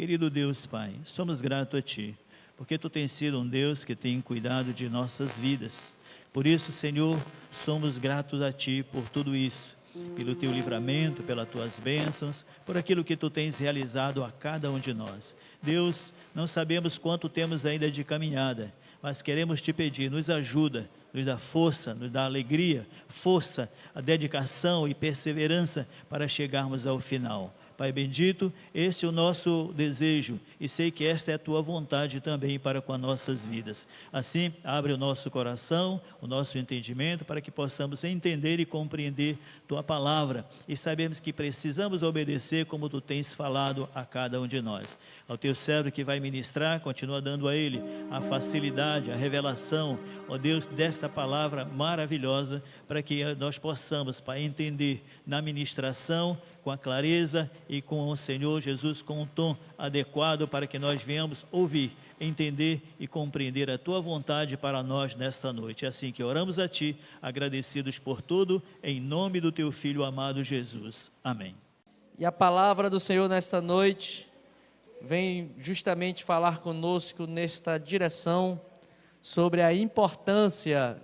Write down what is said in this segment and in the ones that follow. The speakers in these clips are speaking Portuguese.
Querido Deus Pai, somos gratos a Ti, porque Tu tens sido um Deus que tem cuidado de nossas vidas. Por isso, Senhor, somos gratos a Ti por tudo isso, pelo Teu livramento, pelas Tuas bênçãos, por aquilo que Tu tens realizado a cada um de nós. Deus, não sabemos quanto temos ainda de caminhada, mas queremos Te pedir, nos ajuda, nos dá força, nos dá alegria, força, a dedicação e perseverança para chegarmos ao final. Pai bendito, esse é o nosso desejo e sei que esta é a Tua vontade também para com as nossas vidas. Assim, abre o nosso coração, o nosso entendimento, para que possamos entender e compreender Tua palavra e sabemos que precisamos obedecer como Tu tens falado a cada um de nós. Ao Teu servo que vai ministrar, continua dando a ele a facilidade, a revelação, ó Deus, desta palavra maravilhosa, para que nós possamos, Pai, entender na ministração, com a clareza e com o Senhor Jesus, com um tom adequado para que nós venhamos ouvir, entender e compreender a Tua vontade para nós nesta noite. É assim que oramos a Ti, agradecidos por tudo, em nome do Teu Filho amado Jesus. Amém. E a palavra do Senhor nesta noite vem justamente falar conosco nesta direção sobre a importância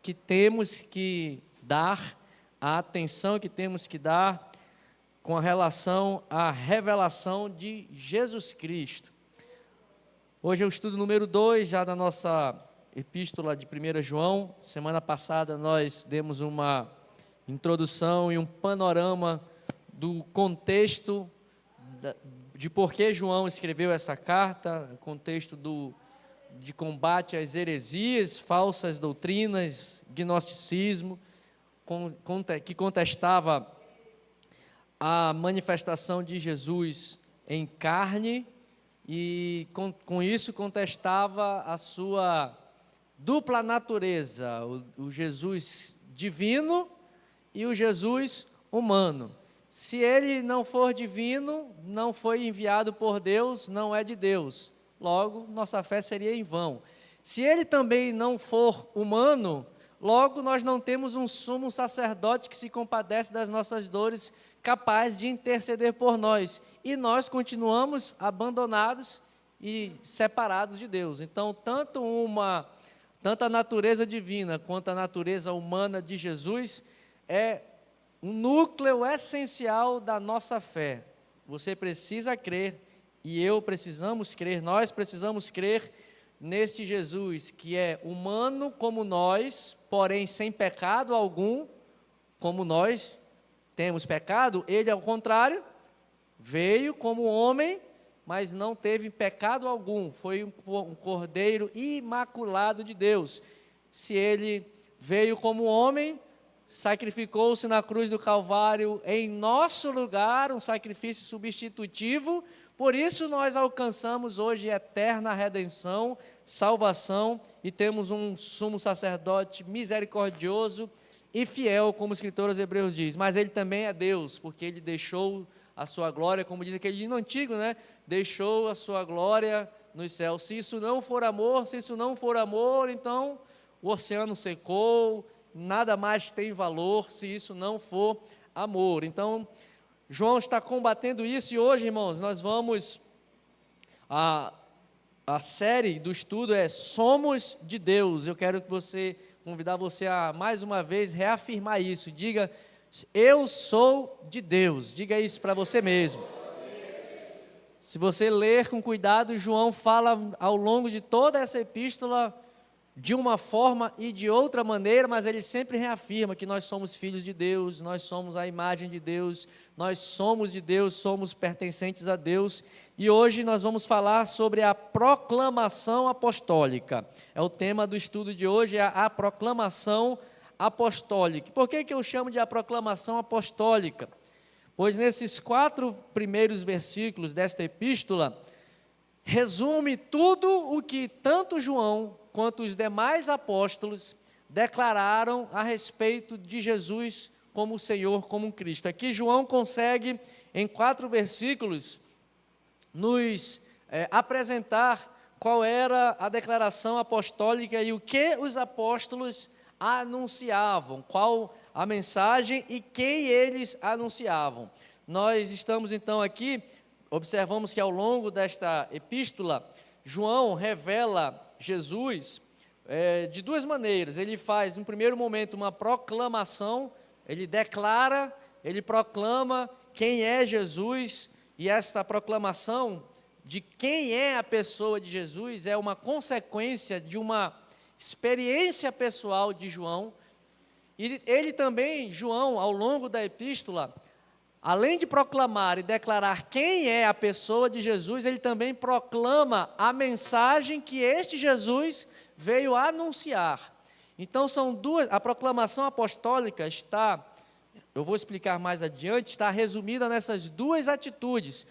que temos que dar, a atenção que temos que dar com relação à revelação de Jesus Cristo. Hoje é o estudo número 2, já da nossa epístola de 1 João. Semana passada nós demos uma introdução e um panorama do contexto de por que João escreveu essa carta, o contexto de combate às heresias, falsas doutrinas, gnosticismo, que contestava a manifestação de Jesus em carne e com isso contestava a sua dupla natureza, o Jesus divino e o Jesus humano. Se ele não for divino, não foi enviado por Deus, não é de Deus. Logo, nossa fé seria em vão. Se ele também não for humano, logo nós não temos um sumo sacerdote que se compadece das nossas dores, capaz de interceder por nós, e nós continuamos abandonados e separados de Deus. Então, tanto a natureza divina quanto a natureza humana de Jesus é um núcleo essencial da nossa fé. Você precisa crer, e eu precisamos crer, nós precisamos crer neste Jesus, que é humano como nós, porém sem pecado algum, como nós temos pecado. Ele, ao contrário, veio como homem, mas não teve pecado algum, foi um cordeiro imaculado de Deus. Se ele veio como homem, sacrificou-se na cruz do Calvário em nosso lugar, um sacrifício substitutivo, por isso nós alcançamos hoje eterna redenção, salvação, e temos um sumo sacerdote misericordioso e fiel, como o escritor aos Hebreus diz. Mas ele também é Deus, porque ele deixou a sua glória, como diz aquele hino antigo, né? Deixou a sua glória nos céus. Se isso não for amor, então o oceano secou, nada mais tem valor se isso não for amor. Então, João está combatendo isso, e hoje, irmãos, nós vamos, a série do estudo é Somos de Deus. Eu quero convidar você a, mais uma vez, reafirmar isso. Diga, eu sou de Deus. Diga isso para você mesmo. Se você ler com cuidado, João fala ao longo de toda essa epístola de uma forma e de outra maneira, mas ele sempre reafirma que nós somos filhos de Deus, nós somos a imagem de Deus, nós somos de Deus, somos pertencentes a Deus. E hoje nós vamos falar sobre a proclamação apostólica. É o tema do estudo de hoje, é a proclamação apostólica. Por que eu chamo de a proclamação apostólica? Pois nesses 4 primeiros versículos desta epístola, resume tudo o que tanto João quanto os demais apóstolos declararam a respeito de Jesus como Senhor, como Cristo. Aqui João consegue, em 4 versículos, nos apresentar qual era a declaração apostólica e o que os apóstolos anunciavam, qual a mensagem e quem eles anunciavam. Nós estamos então aqui observamos que ao longo desta epístola, João revela Jesus de duas maneiras. Ele faz, no primeiro momento, uma proclamação, ele declara, ele proclama quem é Jesus, e esta proclamação de quem é a pessoa de Jesus é uma consequência de uma experiência pessoal de João. E ele também, João, ao longo da epístola, além de proclamar e declarar quem é a pessoa de Jesus, ele também proclama a mensagem que este Jesus veio anunciar. Então são duas, a proclamação apostólica está, eu vou explicar mais adiante, está resumida nessas duas atitudes.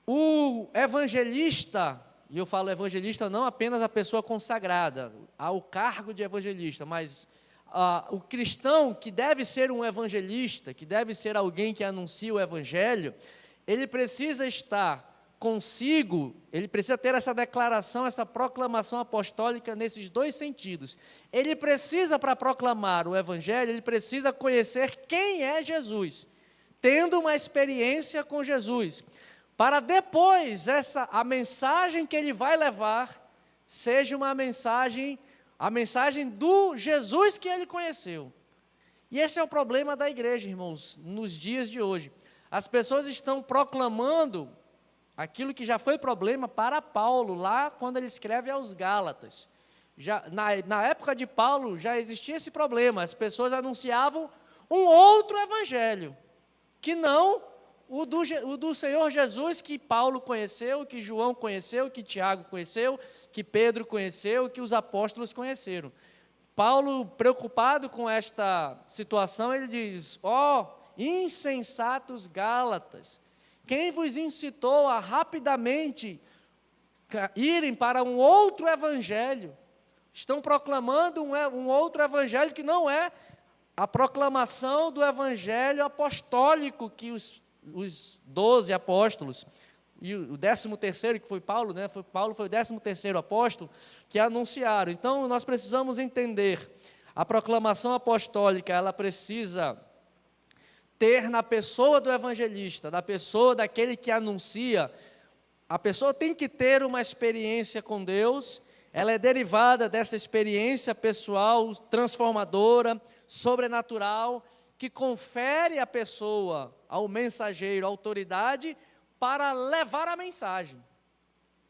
O evangelista, e eu falo evangelista não apenas a pessoa consagrada ao cargo de evangelista, mas o cristão que deve ser um evangelista, que deve ser alguém que anuncia o evangelho, ele precisa estar consigo, ele precisa ter essa declaração, essa proclamação apostólica nesses dois sentidos. Ele precisa, para proclamar o evangelho, ele precisa conhecer quem é Jesus, tendo uma experiência com Jesus, para depois a mensagem que ele vai levar seja uma mensagem, a mensagem do Jesus que ele conheceu. E esse é o problema da igreja, irmãos, nos dias de hoje. As pessoas estão proclamando aquilo que já foi problema para Paulo, lá quando ele escreve aos Gálatas. Já, na época de Paulo já existia esse problema, as pessoas anunciavam um outro evangelho, que não o do Senhor Jesus, que Paulo conheceu, que João conheceu, que Tiago conheceu, que Pedro conheceu, que os apóstolos conheceram. Paulo, preocupado com esta situação, ele diz: insensatos Gálatas, quem vos incitou a rapidamente irem para um outro evangelho? Estão proclamando um outro evangelho que não é a proclamação do evangelho apostólico que os 12 apóstolos, e o 13º, que foi Paulo, né? Paulo foi o 13º apóstolo, que anunciaram. Então, nós precisamos entender, a proclamação apostólica, ela precisa ter na pessoa do evangelista, da pessoa daquele que anuncia, a pessoa tem que ter uma experiência com Deus, ela é derivada dessa experiência pessoal, transformadora, sobrenatural, que confere à pessoa, ao mensageiro, autoridade para levar a mensagem.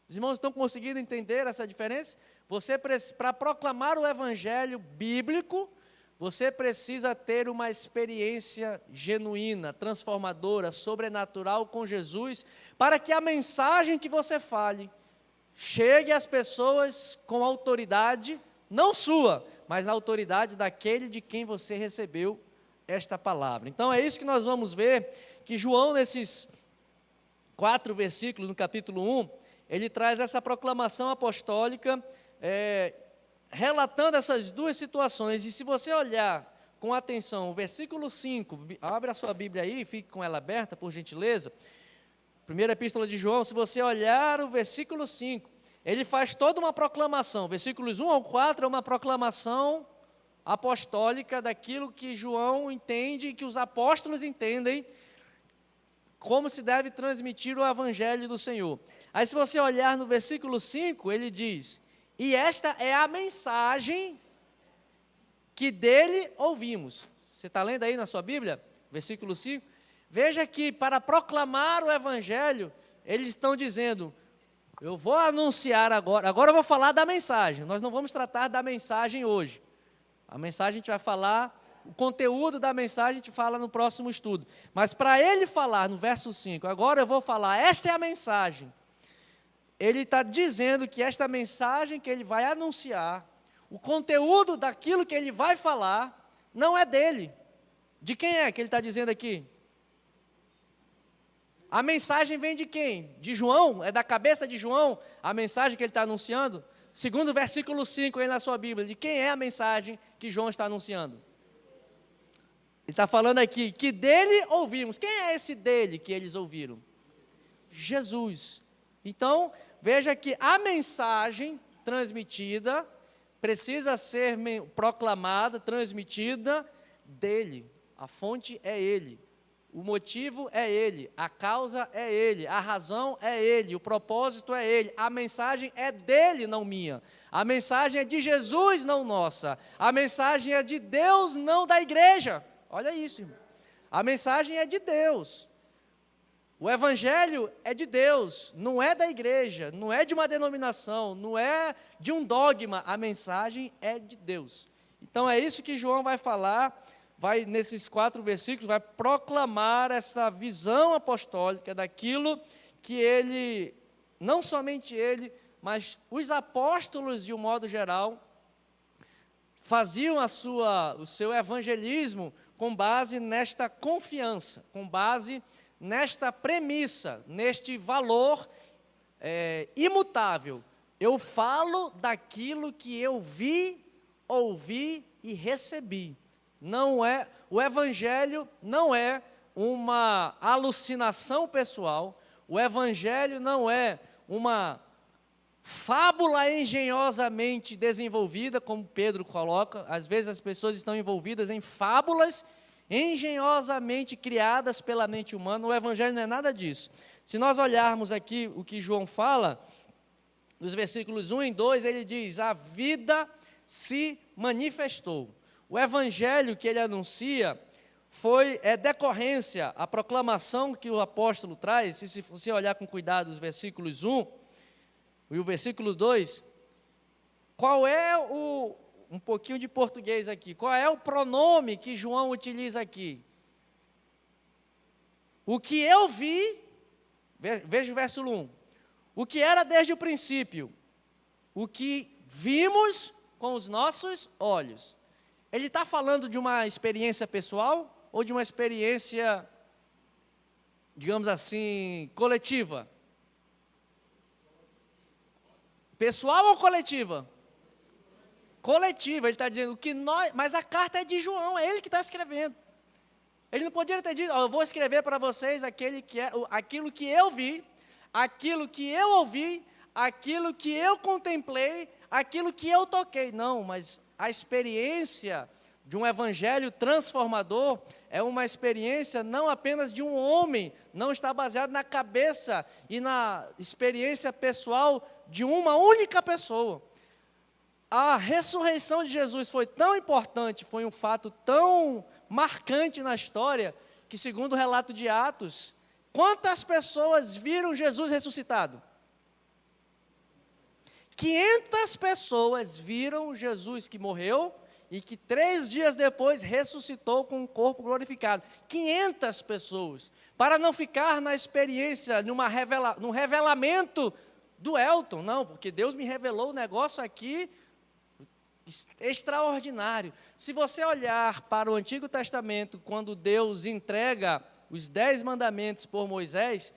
Os irmãos estão conseguindo entender essa diferença? Você, para proclamar o evangelho bíblico, você precisa ter uma experiência genuína, transformadora, sobrenatural com Jesus, para que a mensagem que você fale chegue às pessoas com autoridade, não sua, mas a autoridade daquele de quem você recebeu esta palavra. Então é isso que nós vamos ver, que João, nesses 4 versículos, no capítulo 1, ele traz essa proclamação apostólica, relatando essas duas situações. E se você olhar com atenção o versículo 5, abre a sua Bíblia aí, fique com ela aberta, por gentileza. Primeira epístola de João, se você olhar o versículo 5, ele faz toda uma proclamação. Versículos 1 ao 4 é uma proclamação apostólica daquilo que João entende, que os apóstolos entendem, como se deve transmitir o evangelho do Senhor. Aí se você olhar no versículo 5, ele diz: e esta é a mensagem que dele ouvimos. Você está lendo aí na sua Bíblia? Versículo 5. Veja que para proclamar o evangelho, eles estão dizendo: eu vou anunciar agora eu vou falar da mensagem. Nós não vamos tratar da mensagem hoje. A mensagem a gente vai falar, o conteúdo da mensagem a gente fala no próximo estudo. Mas para ele falar no verso 5, agora eu vou falar, esta é a mensagem. Ele está dizendo que esta mensagem que ele vai anunciar, o conteúdo daquilo que ele vai falar, não é dele. De quem é que ele está dizendo aqui? A mensagem vem de quem? De João? É da cabeça de João a mensagem que ele está anunciando? Segundo o versículo 5 aí na sua Bíblia, de quem é a mensagem que João está anunciando? Ele está falando aqui, que dele ouvimos. Quem é esse dele que eles ouviram? Jesus. Então, veja que a mensagem transmitida precisa ser proclamada, transmitida dele. A fonte é ele. O motivo é Ele, a causa é Ele, a razão é Ele, o propósito é Ele, a mensagem é dele, não minha. A mensagem é de Jesus, não nossa. A mensagem é de Deus, não da igreja. Olha isso, irmão. A mensagem é de Deus. O evangelho é de Deus, não é da igreja, não é de uma denominação, não é de um dogma. A mensagem é de Deus. Então é isso que João vai falar. Vai, nesses 4 versículos, vai proclamar essa visão apostólica daquilo que ele, não somente ele, mas os apóstolos, de um modo geral, faziam o seu evangelismo com base nesta confiança, com base nesta premissa, neste valor imutável. Eu falo daquilo que eu vi, ouvi e recebi. O evangelho não é uma alucinação pessoal, o evangelho não é uma fábula engenhosamente desenvolvida, como Pedro coloca. Às vezes as pessoas estão envolvidas em fábulas engenhosamente criadas pela mente humana. O evangelho não é nada disso. Se nós olharmos aqui o que João fala, nos versículos 1 e 2, ele diz: a vida se manifestou. O evangelho que ele anuncia é decorrência, a proclamação que o apóstolo traz. Se você olhar com cuidado os versículos 1 e o versículo 2, qual é um pouquinho de português aqui, qual é o pronome que João utiliza aqui? O que eu vi, veja o versículo 1, o que era desde o princípio, o que vimos com os nossos olhos. Ele está falando de uma experiência pessoal ou de uma experiência, digamos assim, coletiva? Pessoal ou coletiva? Coletiva, ele está dizendo que nós, mas a carta é de João, é ele que está escrevendo. Ele não poderia ter dito: eu vou escrever para vocês aquilo que eu vi, aquilo que eu ouvi, aquilo que eu contemplei, aquilo que eu toquei. Não, mas a experiência de um evangelho transformador é uma experiência não apenas de um homem, não está baseado na cabeça e na experiência pessoal de uma única pessoa. A ressurreição de Jesus foi tão importante, foi um fato tão marcante na história, que segundo o relato de Atos, quantas pessoas viram Jesus ressuscitado? 500 pessoas viram Jesus que morreu e que 3 dias depois ressuscitou com um corpo glorificado. 500 pessoas. Para não ficar na experiência, num revelamento do Elton, não, porque Deus me revelou um negócio aqui extraordinário. Se você olhar para o Antigo Testamento, quando Deus entrega os 10 mandamentos por Moisés,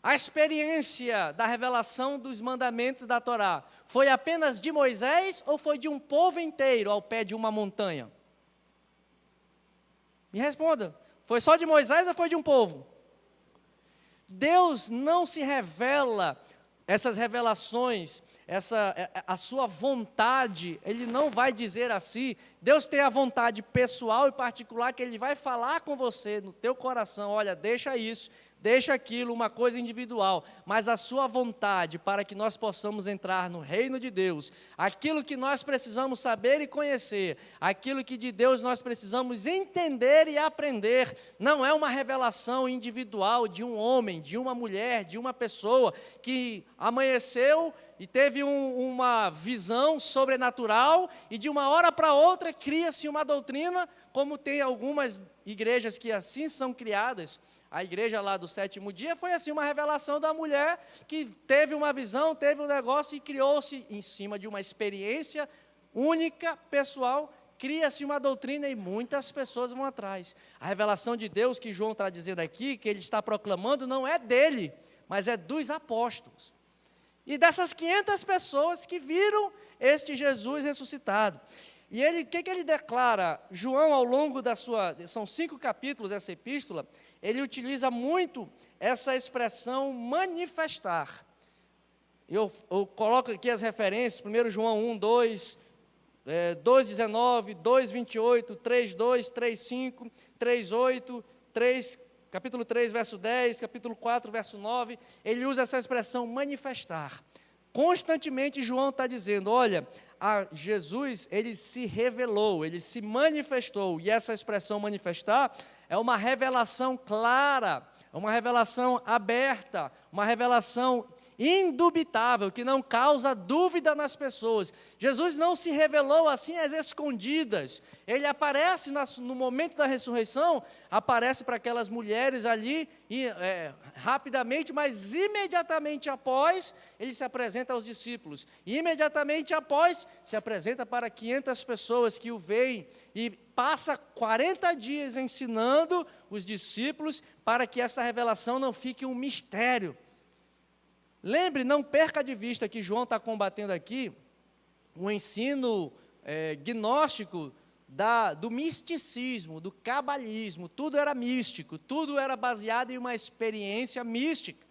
a experiência da revelação dos mandamentos da Torá foi apenas de Moisés ou foi de um povo inteiro ao pé de uma montanha? Me responda, foi só de Moisés ou foi de um povo? Deus não se revela, essas revelações, a sua vontade, Ele não vai dizer assim. Deus tem a vontade pessoal e particular que Ele vai falar com você no teu coração: olha, deixa isso, deixa aquilo, uma coisa individual, mas a sua vontade para que nós possamos entrar no reino de Deus, aquilo que nós precisamos saber e conhecer, aquilo que de Deus nós precisamos entender e aprender, não é uma revelação individual de um homem, de uma mulher, de uma pessoa que amanheceu e teve uma visão sobrenatural e de uma hora para outra cria-se uma doutrina, como tem algumas igrejas que assim são criadas. A igreja lá do 7º dia foi assim, uma revelação da mulher que teve uma visão, teve um negócio e criou-se em cima de uma experiência única, pessoal, cria-se uma doutrina e muitas pessoas vão atrás. A revelação de Deus que João está dizendo aqui, que ele está proclamando, não é dele, mas é dos apóstolos. E dessas 500 pessoas que viram este Jesus ressuscitado. E o que ele declara? João, ao longo são 5 capítulos essa epístola, ele utiliza muito essa expressão manifestar. Eu coloco aqui as referências: 1 João 1, 2, 2,19, 2,28, 3,2, 3,5, 3,8, capítulo 3, verso 10, capítulo 4, verso 9, ele usa essa expressão manifestar. Constantemente João está dizendo, olha, Jesus, ele se revelou, ele se manifestou, e essa expressão manifestar é uma revelação clara, é uma revelação aberta, uma revelação indubitável, que não causa dúvida nas pessoas. Jesus não se revelou assim às escondidas, ele aparece no momento da ressurreição, aparece para aquelas mulheres ali, rapidamente, mas imediatamente após, ele se apresenta aos discípulos, e imediatamente após, se apresenta para 500 pessoas que o veem, e passa 40 dias ensinando os discípulos, para que essa revelação não fique um mistério. Lembre, não perca de vista que João está combatendo aqui um ensino gnóstico do misticismo, do cabalismo. Tudo era místico, tudo era baseado em uma experiência mística.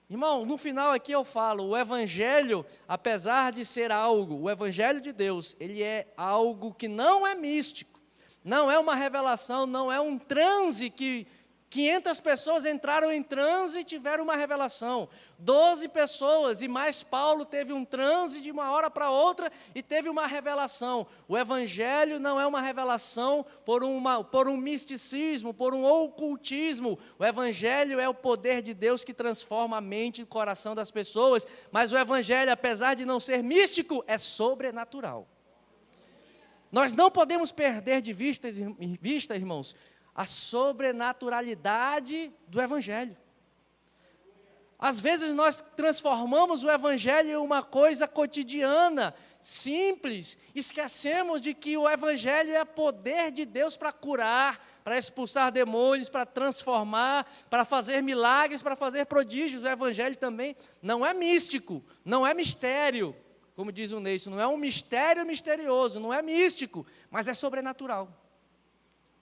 Irmão, no final aqui eu falo, o Evangelho, apesar de ser algo, o Evangelho de Deus, ele é algo que não é místico, não é uma revelação, não é um transe que 500 pessoas entraram em transe e tiveram uma revelação. 12 pessoas e mais Paulo teve um transe de uma hora para outra e teve uma revelação. O Evangelho não é uma revelação por um misticismo, por um ocultismo. O Evangelho é o poder de Deus que transforma a mente e o coração das pessoas. Mas o Evangelho, apesar de não ser místico, é sobrenatural. Nós não podemos perder de vista, irmãos, a sobrenaturalidade do Evangelho. Às vezes nós transformamos o Evangelho em uma coisa cotidiana, simples, esquecemos de que o Evangelho é poder de Deus para curar, para expulsar demônios, para transformar, para fazer milagres, para fazer prodígios. O Evangelho também não é místico, não é mistério, como diz o Neison, não é um mistério misterioso, não é místico, mas é sobrenatural.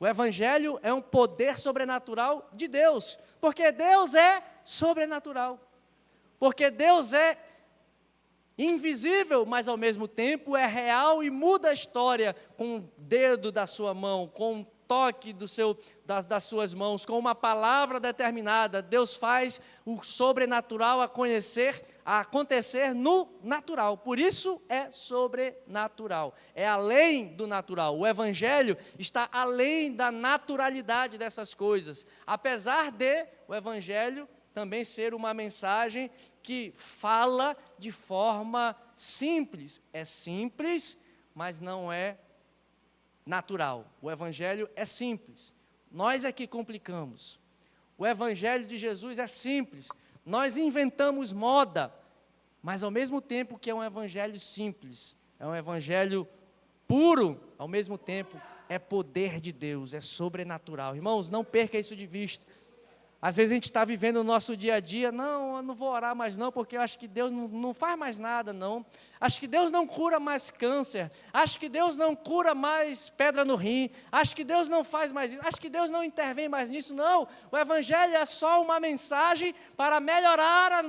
O Evangelho é um poder sobrenatural de Deus, porque Deus é sobrenatural, porque Deus é invisível, mas ao mesmo tempo é real e muda a história com o dedo da sua mão, com o toque das suas mãos, com uma palavra determinada. Deus faz o sobrenatural acontecer no natural, por isso é sobrenatural, é além do natural. O Evangelho está além da naturalidade dessas coisas, apesar de o Evangelho também ser uma mensagem que fala de forma simples. É simples, mas não é natural. O Evangelho é simples. Nós é que complicamos. O Evangelho de Jesus é simples. Nós inventamos moda, mas ao mesmo tempo que é um Evangelho simples, é um Evangelho puro, ao mesmo tempo é poder de Deus, é sobrenatural. Irmãos, não perca isso de vista. Às vezes a gente está vivendo o nosso dia a dia, não, eu não vou orar mais não, porque eu acho que Deus não faz mais nada não, acho que Deus não cura mais câncer, acho que Deus não cura mais pedra no rim, acho que Deus não faz mais isso, acho que Deus não intervém mais nisso, não. O Evangelho é só uma mensagem para melhorar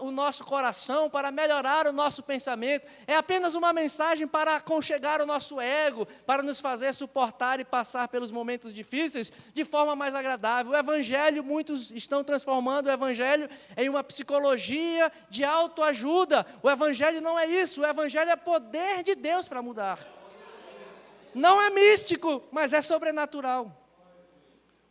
o nosso coração, para melhorar o nosso pensamento, é apenas uma mensagem para aconchegar o nosso ego, para nos fazer suportar e passar pelos momentos difíceis de forma mais agradável. O Evangelho, muitos estão transformando o Evangelho em uma psicologia de autoajuda. O Evangelho não é isso, o Evangelho é poder de Deus para mudar. Não é místico, mas é sobrenatural.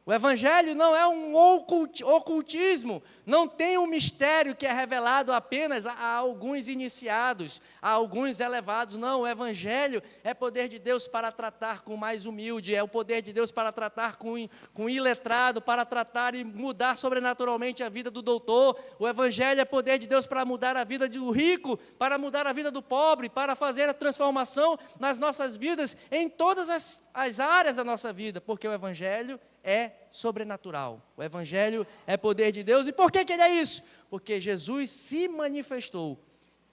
O Evangelho não é um ocultismo, não tem um mistério que é revelado apenas a alguns iniciados, a alguns elevados, não. O Evangelho é poder de Deus para tratar com o mais humilde, é o poder de Deus para tratar com o iletrado, para tratar e mudar sobrenaturalmente a vida do doutor. O Evangelho é poder de Deus para mudar a vida do rico, para mudar a vida do pobre, para fazer a transformação nas nossas vidas, em todas as áreas da nossa vida, porque o Evangelho é sobrenatural. O Evangelho é poder de Deus. E por que ele é isso? Porque Jesus se manifestou.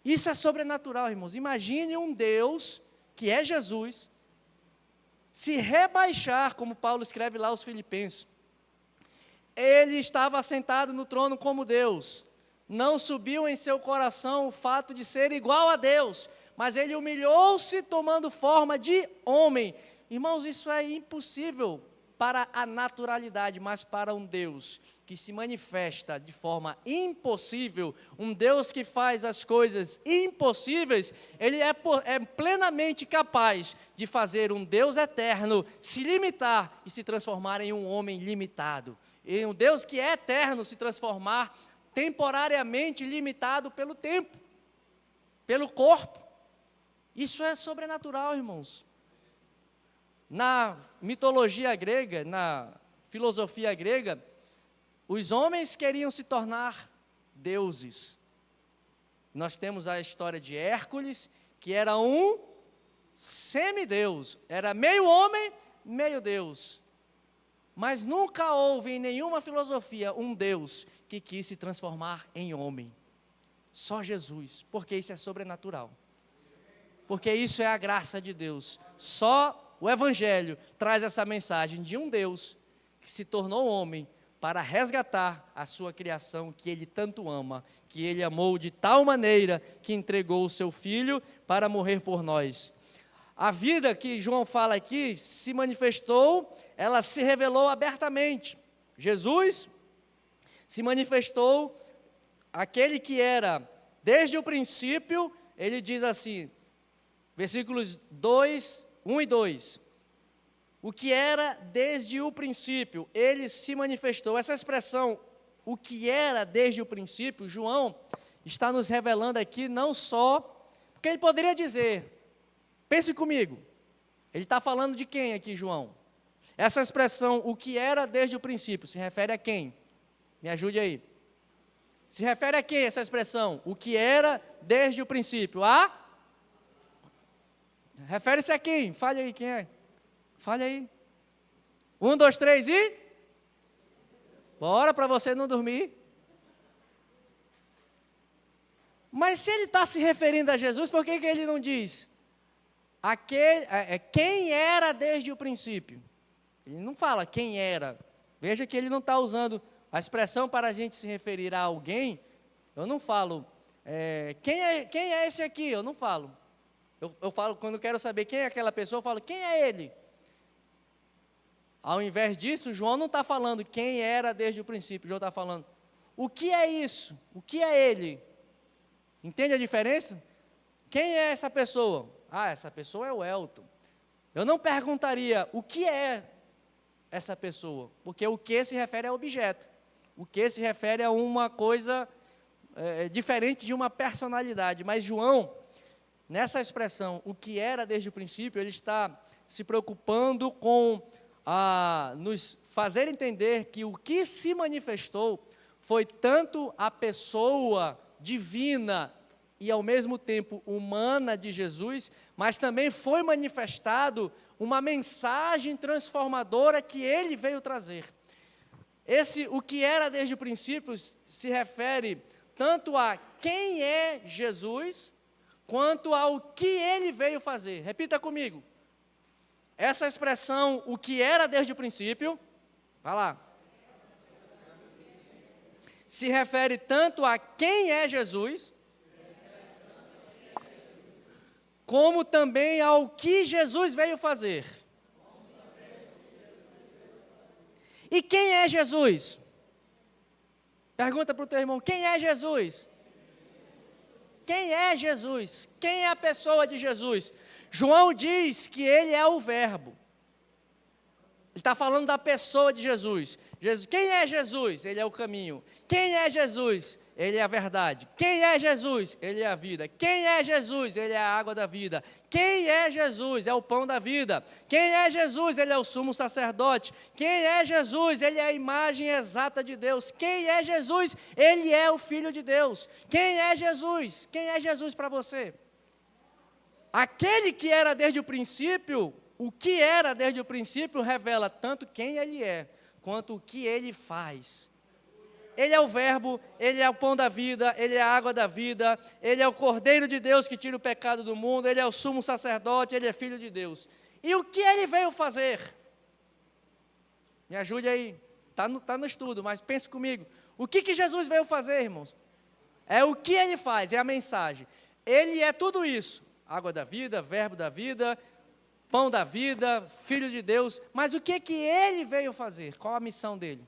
Isso é sobrenatural, irmãos. Imagine um Deus, que é Jesus, se rebaixar, como Paulo escreve lá aos Filipenses. Ele estava assentado no trono como Deus. Não subiu em seu coração o fato de ser igual a Deus, mas ele humilhou-se tomando forma de homem. Irmãos, isso é impossível para a naturalidade, mas para um Deus que se manifesta de forma impossível, um Deus que faz as coisas impossíveis, Ele é plenamente capaz de fazer um Deus eterno se limitar e se transformar em um homem limitado. E um Deus que é eterno se transformar temporariamente limitado pelo tempo, pelo corpo. Isso é sobrenatural, irmãos. Na mitologia grega, na filosofia grega, os homens queriam se tornar deuses. Nós temos a história de Hércules, que era um semideus, era meio homem, meio Deus. Mas nunca houve em nenhuma filosofia um Deus que quis se transformar em homem. Só Jesus, porque isso é sobrenatural. Porque isso é a graça de Deus. Só o Evangelho traz essa mensagem de um Deus que se tornou homem para resgatar a sua criação que Ele tanto ama, que Ele amou de tal maneira que entregou o seu Filho para morrer por nós. A vida que João fala aqui se manifestou, ela se revelou abertamente. Jesus se manifestou, aquele que era desde o princípio, ele diz assim, versículos 1 e 2. O que era desde o princípio, ele se manifestou. Essa expressão, o que era desde o princípio, João está nos revelando aqui não só, porque ele poderia dizer, pense comigo, ele está falando de quem aqui, João? Essa expressão, o que era desde o princípio, se refere a quem? Me ajude aí. Se refere a quem essa expressão? O que era desde o princípio? Refere-se a quem? Fale aí, quem é? Fale aí. 1, 2, 3 e... Bora para você não dormir. Mas se ele está se referindo a Jesus, por que ele não diz? Quem era desde o princípio? Ele não fala quem era. Veja que ele não está usando a expressão para a gente se referir a alguém. Eu não falo, quem é esse aqui? Eu não falo. Eu falo, quando eu quero saber quem é aquela pessoa, eu falo, quem é ele? Ao invés disso, João não está falando quem era desde o princípio. João está falando, o que é isso? O que é ele? Entende a diferença? Quem é essa pessoa? Essa pessoa é o Elton. Eu não perguntaria o que é essa pessoa, porque o que se refere a objeto. O que se refere a uma coisa diferente de uma personalidade. Mas João, nessa expressão, o que era desde o princípio, ele está se preocupando com nos fazer entender que o que se manifestou foi tanto a pessoa divina e ao mesmo tempo humana de Jesus, mas também foi manifestado uma mensagem transformadora que ele veio trazer. O que era desde o princípio se refere tanto a quem é Jesus, quanto ao que ele veio fazer. Repita comigo. Essa expressão, o que era desde o princípio, vai lá, se refere tanto a quem é Jesus, como também ao que Jesus veio fazer. E quem é Jesus? Pergunta para o teu irmão, quem é Jesus? Quem é Jesus? Quem é a pessoa de Jesus? João diz que ele é o verbo. Ele está falando da pessoa de Jesus. Quem é Jesus? Ele é o caminho. Quem é Jesus? Ele é a verdade. Quem é Jesus? Ele é a vida. Quem é Jesus? Ele é a água da vida. Quem é Jesus? É o pão da vida. Quem é Jesus? Ele é o sumo sacerdote. Quem é Jesus? Ele é a imagem exata de Deus. Quem é Jesus? Ele é o Filho de Deus. Quem é Jesus? Quem é Jesus para você? Aquele que era desde o princípio, o que era desde o princípio revela tanto quem ele é, quanto o que ele faz. Ele é o verbo, ele é o pão da vida, ele é a água da vida, ele é o Cordeiro de Deus que tira o pecado do mundo, ele é o sumo sacerdote, ele é Filho de Deus. E o que ele veio fazer? Me ajude aí, está no estudo, mas pense comigo. O que Jesus veio fazer, irmãos? É o que ele faz, é a mensagem. Ele é tudo isso. Água da vida, verbo da vida, pão da vida, filho de Deus, mas o que que ele veio fazer? Qual a missão dele?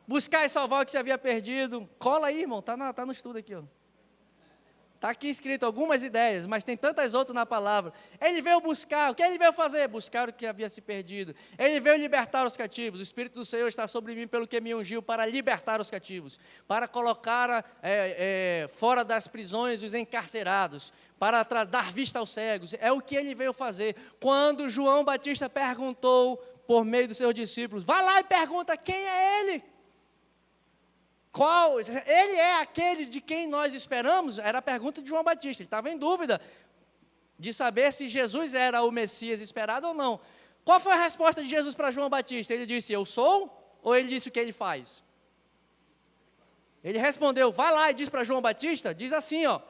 Buscar e salvar o que se havia perdido. Cola aí, irmão, tá no estudo aqui, ó. Está aqui escrito algumas ideias, mas tem tantas outras na palavra. Ele veio buscar, o que ele veio fazer? Buscar o que havia se perdido. Ele veio libertar os cativos. O Espírito do Senhor está sobre mim, pelo que me ungiu, para libertar os cativos, para colocar fora das prisões os encarcerados, para dar vista aos cegos. É o que ele veio fazer. Quando João Batista perguntou, por meio dos seus discípulos, vai lá e pergunta quem é ele. Ele é aquele de quem nós esperamos? Era a pergunta de João Batista. Ele estava em dúvida de saber se Jesus era o Messias esperado ou não. Qual foi a resposta de Jesus para João Batista? Ele disse, eu sou? Ou ele disse o que ele faz? Ele respondeu, vai lá e diz para João Batista, diz assim, ó,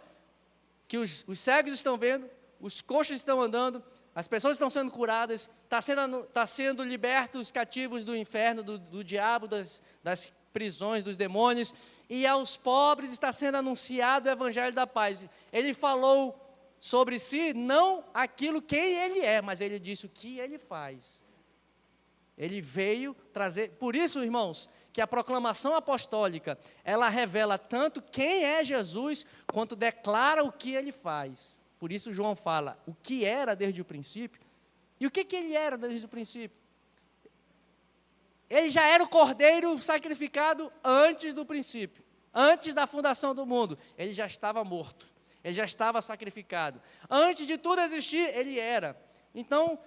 que os cegos estão vendo, os coxos estão andando, as pessoas estão sendo curadas, está sendo libertos os cativos do inferno, do diabo, das prisões dos demônios, e aos pobres está sendo anunciado o evangelho da paz. Ele falou sobre si, não aquilo quem ele é, mas ele disse o que ele faz. Ele veio trazer, por isso, irmãos, que a proclamação apostólica, ela revela tanto quem é Jesus, quanto declara o que ele faz. Por isso João fala o que era desde o princípio, e o que ele era desde o princípio? Ele já era o cordeiro sacrificado antes do princípio, antes da fundação do mundo. Ele já estava morto, ele já estava sacrificado. Antes de tudo existir, ele era. Então,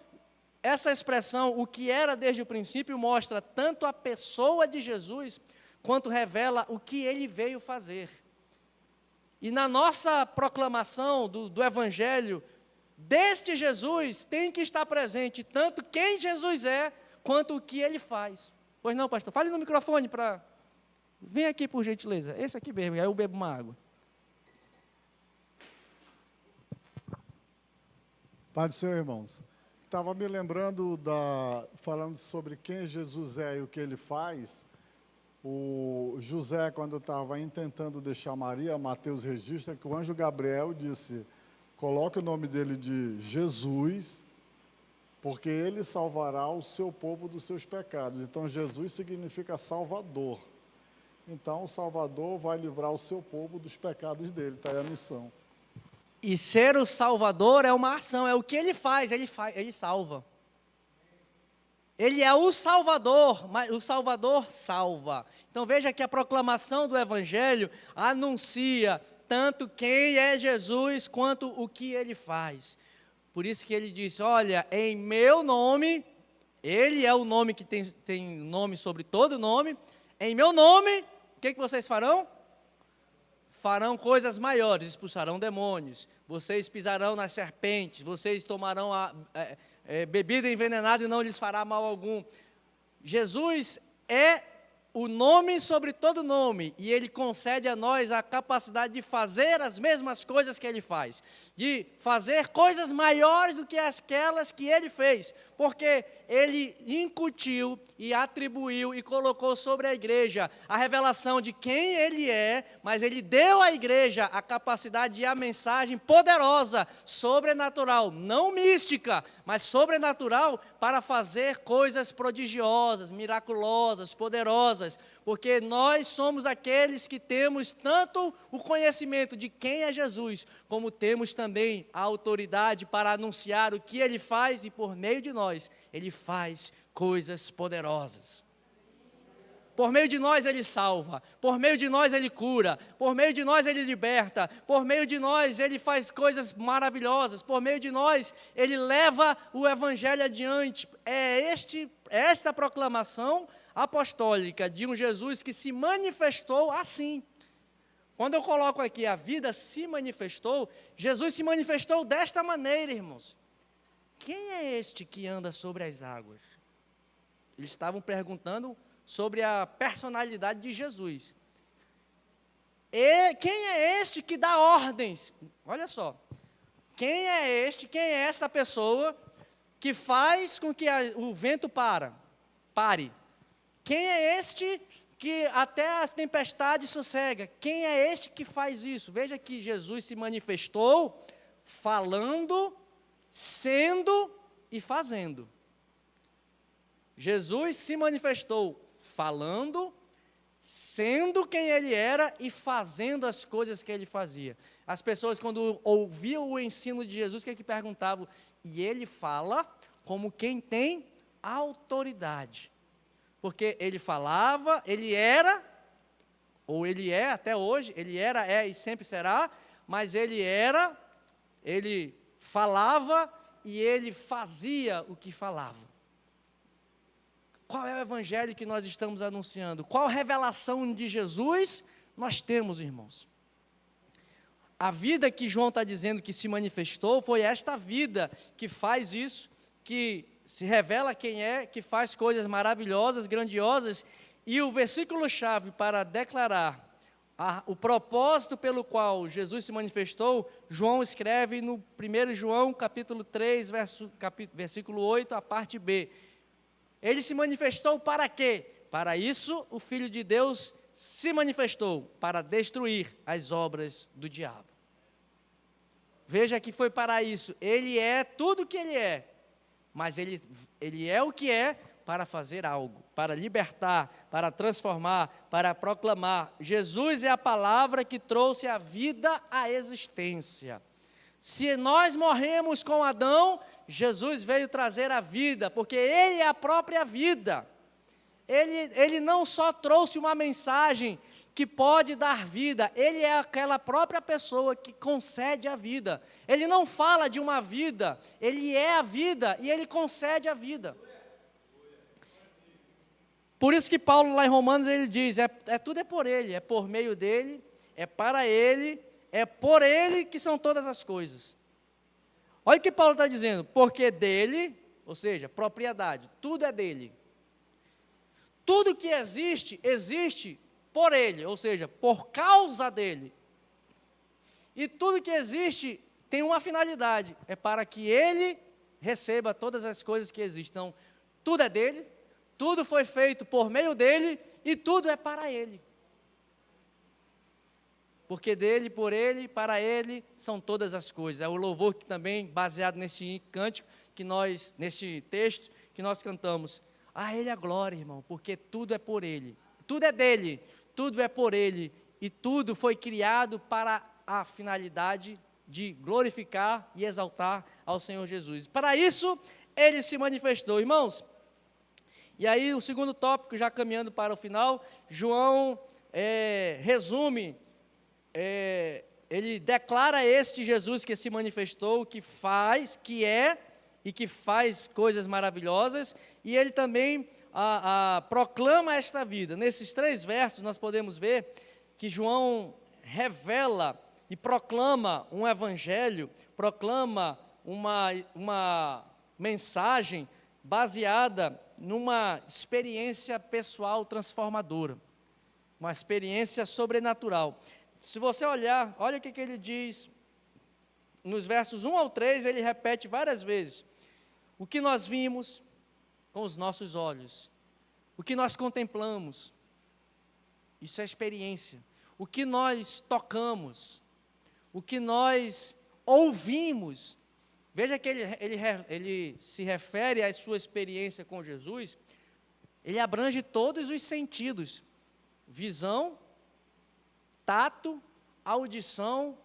essa expressão, o que era desde o princípio, mostra tanto a pessoa de Jesus, quanto revela o que ele veio fazer. E na nossa proclamação do Evangelho, deste Jesus, tem que estar presente tanto quem Jesus é, quanto o que ele faz. Pois não, pastor? Fale no microfone para... Vem aqui, por gentileza. Esse aqui mesmo, aí eu bebo uma água. Pai do Senhor, irmãos. Estava me lembrando, falando sobre quem Jesus é e o que ele faz. O José, quando estava intentando deixar Maria, Mateus registra que o anjo Gabriel disse, coloque o nome dele de Jesus, porque ele salvará o seu povo dos seus pecados. Então, Jesus significa Salvador. Então, o Salvador vai livrar o seu povo dos pecados dele, está aí a missão. E ser o Salvador é uma ação, é o que ele faz, ele salva. Ele é o Salvador, mas o Salvador salva. Então, veja que a proclamação do Evangelho anuncia tanto quem é Jesus, quanto o que ele faz. Por isso que ele disse, olha, em meu nome, ele é o nome que tem nome sobre todo nome, em meu nome, o que vocês farão? Farão coisas maiores, expulsarão demônios, vocês pisarão nas serpentes, vocês tomarão bebida envenenada e não lhes fará mal algum. Jesus é o nome sobre todo nome, e ele concede a nós a capacidade de fazer as mesmas coisas que ele faz, de fazer coisas maiores do que aquelas que ele fez, porque ele incutiu e atribuiu e colocou sobre a igreja a revelação de quem ele é, mas ele deu à igreja a capacidade e a mensagem poderosa, sobrenatural, não mística, mas sobrenatural, para fazer coisas prodigiosas, miraculosas, poderosas, porque nós somos aqueles que temos tanto o conhecimento de quem é Jesus, como temos também a autoridade para anunciar o que ele faz, e por meio de nós, ele faz coisas poderosas. Por meio de nós ele salva, por meio de nós ele cura, por meio de nós ele liberta, por meio de nós ele faz coisas maravilhosas, por meio de nós ele leva o evangelho adiante. É esta proclamação apostólica de um Jesus que se manifestou assim. Quando eu coloco aqui a vida se manifestou, Jesus se manifestou desta maneira, irmãos. Quem é este que anda sobre as águas? Eles estavam perguntando sobre a personalidade de Jesus. E quem é este que dá ordens? Olha só. Quem é essa pessoa que faz com que o vento pare? Quem é este que até as tempestades sossega. Quem é este que faz isso? Veja que Jesus se manifestou falando, sendo e fazendo. Jesus se manifestou falando, sendo quem ele era e fazendo as coisas que ele fazia. As pessoas, quando ouviam o ensino de Jesus, o que perguntavam? E ele fala como quem tem autoridade. Porque ele falava, ele era, ou ele é até hoje, ele era, é e sempre será, mas ele era, ele falava e ele fazia o que falava. Qual é o evangelho que nós estamos anunciando? Qual revelação de Jesus nós temos, irmãos? A vida que João está dizendo que se manifestou foi esta vida que faz isso, que se revela quem é, que faz coisas maravilhosas, grandiosas, e o versículo-chave para declarar o propósito pelo qual Jesus se manifestou, João escreve no 1 João, capítulo 3, versículo 8, a parte B. Ele se manifestou para quê? Para isso, o Filho de Deus se manifestou, para destruir as obras do diabo. Veja que foi para isso. Ele é tudo o que ele é, mas ele é o que é para fazer algo, para libertar, para transformar, para proclamar. Jesus é a palavra que trouxe a vida à existência. Se nós morremos com Adão, Jesus veio trazer a vida, porque Ele é a própria vida. Ele não só trouxe uma mensagem que pode dar vida, Ele é aquela própria pessoa que concede a vida. Ele não fala de uma vida, Ele é a vida e Ele concede a vida. Por isso que Paulo lá em Romanos ele diz, tudo é por Ele, é por meio dEle, é para Ele, é por Ele que são todas as coisas. Olha o que Paulo está dizendo, porque dEle, ou seja, propriedade, tudo é dEle. Tudo que existe, existe por Ele, ou seja, por causa dEle. E tudo que existe tem uma finalidade, é para que Ele receba todas as coisas que existem. Então, tudo é dEle, tudo foi feito por meio dEle e tudo é para Ele. Porque dEle, por Ele, para Ele são todas as coisas. É o louvor que também, baseado neste cântico, neste texto que nós cantamos. A Ele a glória, irmão, porque tudo é por Ele. Tudo é dEle, tudo é por Ele. E tudo foi criado para a finalidade de glorificar e exaltar ao Senhor Jesus. Para isso, Ele se manifestou. Irmãos, e aí o segundo tópico, já caminhando para o final, João resume, ele declara este Jesus que se manifestou, que faz, que é e que faz coisas maravilhosas, e ele também proclama esta vida. Nesses 3 versos nós podemos ver que João revela e proclama um evangelho, proclama uma mensagem baseada numa experiência pessoal transformadora, uma experiência sobrenatural. Se você olhar, olha o que ele diz, nos versos 1 ao 3, ele repete várias vezes, o que nós vimos com os nossos olhos, o que nós contemplamos, isso é experiência, o que nós tocamos, o que nós ouvimos. Veja que ele se refere à sua experiência com Jesus, ele abrange todos os sentidos, visão, tato, audição,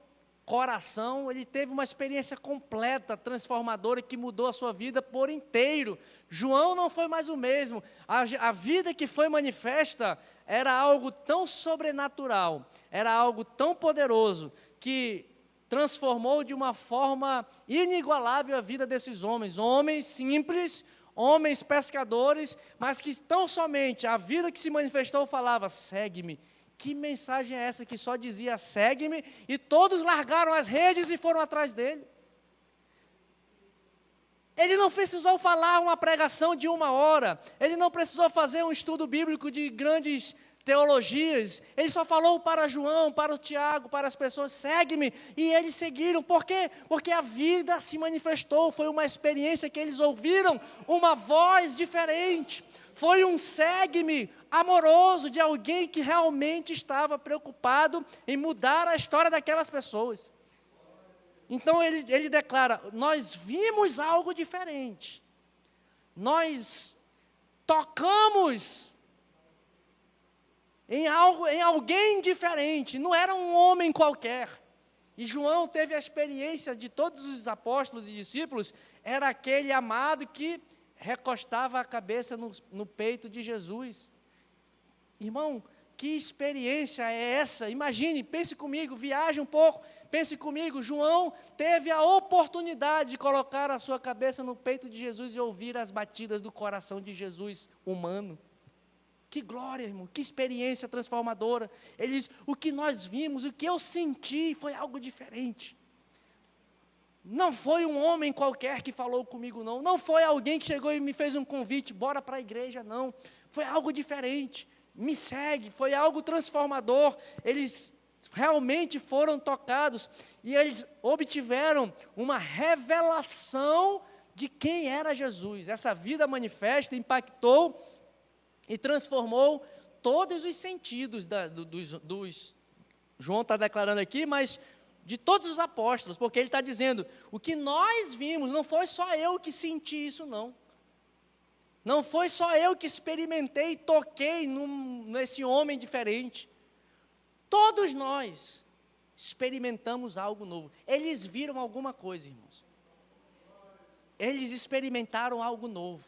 coração, ele teve uma experiência completa, transformadora, que mudou a sua vida por inteiro. João não foi mais o mesmo, a vida que foi manifesta era algo tão sobrenatural, era algo tão poderoso, que transformou de uma forma inigualável a vida desses homens simples, homens pescadores, mas que tão somente a vida que se manifestou falava, segue-me. Que mensagem é essa que só dizia, segue-me, e todos largaram as redes e foram atrás dele? Ele não precisou falar uma pregação de 1 hora, ele não precisou fazer um estudo bíblico de grandes teologias, ele só falou para João, para o Tiago, para as pessoas, segue-me, e eles seguiram. Por quê? Porque a vida se manifestou, foi uma experiência que eles ouviram, uma voz diferente, Foi um segue-me amoroso de alguém que realmente estava preocupado em mudar a história daquelas pessoas. Então ele declara, nós vimos algo diferente. Nós tocamos em alguém diferente, não era um homem qualquer. E João teve a experiência de todos os apóstolos e discípulos, era aquele amado que recostava a cabeça no peito de Jesus. Irmão, que experiência é essa? Imagine, pense comigo, viaje um pouco, pense comigo, João teve a oportunidade de colocar a sua cabeça no peito de Jesus e ouvir as batidas do coração de Jesus humano. Que glória, irmão, que experiência transformadora. Ele diz, o que nós vimos, o que eu senti foi algo diferente. Não foi um homem qualquer que falou comigo, não. Não foi alguém que chegou e me fez um convite, bora para a igreja, não. Foi algo diferente. Me segue, foi algo transformador. Eles realmente foram tocados e eles obtiveram uma revelação de quem era Jesus. Essa vida manifesta impactou e transformou todos os sentidos João está declarando aqui, mas de todos os apóstolos, porque ele está dizendo, o que nós vimos, não foi só eu que senti isso, não. Não foi só eu que experimentei e toquei nesse homem diferente. Todos nós experimentamos algo novo. Eles viram alguma coisa, irmãos. Eles experimentaram algo novo.